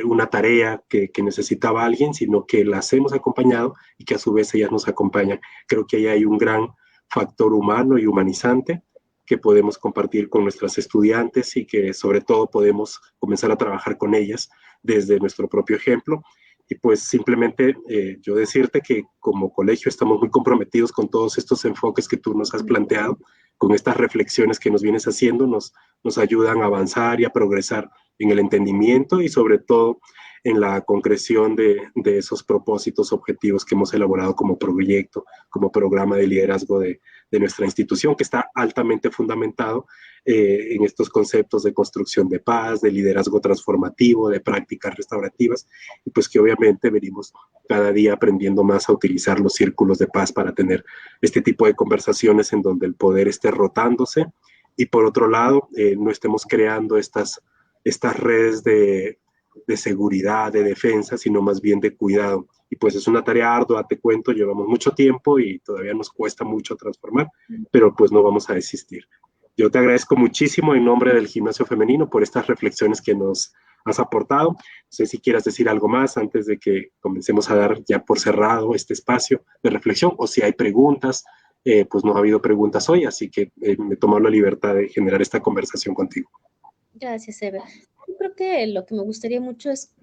una tarea que necesitaba alguien, sino que la hacemos acompañado y que a su vez ellas nos acompañan. Creo que ahí hay un gran factor humano y humanizante que podemos compartir con nuestras estudiantes y que sobre todo podemos comenzar a trabajar con ellas desde nuestro propio ejemplo. Y pues simplemente yo decirte que como colegio estamos muy comprometidos con todos estos enfoques que tú nos has planteado, con estas reflexiones que nos vienes haciendo, nos ayudan a avanzar y a progresar en el entendimiento y sobre todo en la concreción de esos propósitos, objetivos que hemos elaborado como proyecto, como programa de liderazgo de nuestra institución, que está altamente fundamentado en estos conceptos de construcción de paz, de liderazgo transformativo, de prácticas restaurativas, y pues que obviamente venimos cada día aprendiendo más a utilizar los círculos de paz para tener este tipo de conversaciones en donde el poder esté rotándose y por otro lado no estemos creando estas redes de seguridad, de defensa, sino más bien de cuidado. Y pues es una tarea ardua, te cuento, llevamos mucho tiempo y todavía nos cuesta mucho transformar, pero pues no vamos a desistir. Yo te agradezco muchísimo en nombre del Gimnasio Femenino por estas reflexiones que nos has aportado. No sé si quieras decir algo más antes de que comencemos a dar ya por cerrado este espacio de reflexión o si hay preguntas, pues no ha habido preguntas hoy, así que me tomo la libertad de generar esta conversación contigo. Gracias, Eva. Yo creo que lo que me gustaría mucho es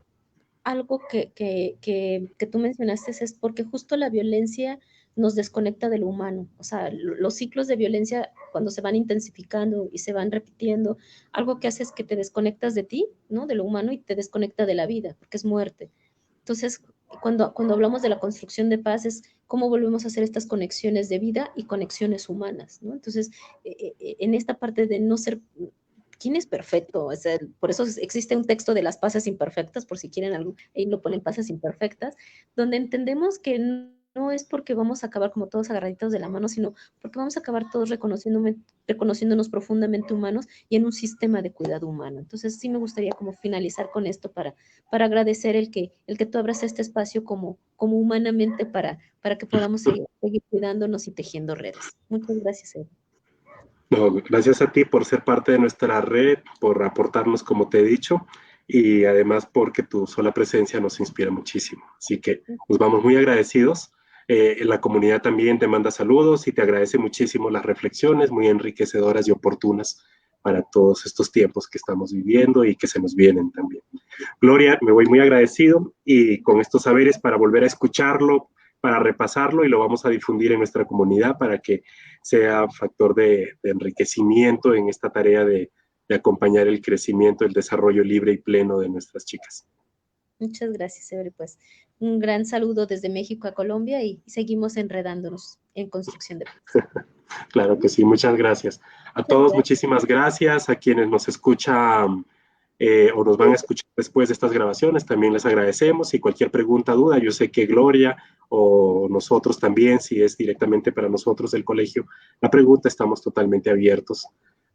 algo que tú mencionaste, es porque justo la violencia nos desconecta de lo humano. O sea, los ciclos de violencia, cuando se van intensificando y se van repitiendo, algo que hace es que te desconectas de ti, ¿no? De lo humano y te desconecta de la vida, porque es muerte. Entonces, cuando hablamos de la construcción de paz, es cómo volvemos a hacer estas conexiones de vida y conexiones humanas, ¿no? Entonces, en esta parte de no ser, ¿quién es perfecto? O sea, por eso existe un texto de las pasas imperfectas, por si quieren algo, ahí lo ponen pasas imperfectas, donde entendemos que no es porque vamos a acabar como todos agarraditos de la mano, sino porque vamos a acabar todos reconociéndonos profundamente humanos y en un sistema de cuidado humano. Entonces sí me gustaría como finalizar con esto para agradecer el que tú abras este espacio como humanamente para que podamos seguir cuidándonos y tejiendo redes. Muchas gracias, Eva. No, gracias a ti por ser parte de nuestra red, por aportarnos como te he dicho y además porque tu sola presencia nos inspira muchísimo. Así que nos vamos muy agradecidos. La comunidad también te manda saludos y te agradece muchísimo las reflexiones muy enriquecedoras y oportunas para todos estos tiempos que estamos viviendo y que se nos vienen también. Gloria, me voy muy agradecido y con estos saberes para volver a escucharlo, para repasarlo y lo vamos a difundir en nuestra comunidad para que sea factor de enriquecimiento en esta tarea de acompañar el crecimiento, el desarrollo libre y pleno de nuestras chicas. Muchas gracias, Ever. Pues un gran saludo desde México a Colombia y seguimos enredándonos en construcción de paz. Claro que sí, muchas gracias. A Muchas todos, gracias. muchísimas gracias. A quienes nos escuchan o nos van a escuchar después de estas grabaciones, también les agradecemos. Y cualquier pregunta, duda, yo sé que Gloria o nosotros también, si es directamente para nosotros el colegio, la pregunta, estamos totalmente abiertos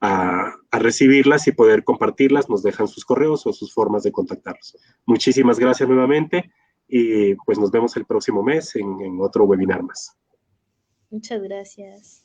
a recibirlas y poder compartirlas. Nos dejan sus correos o sus formas de contactarlos. Muchísimas gracias nuevamente y pues nos vemos el próximo mes en otro webinar más. Muchas gracias.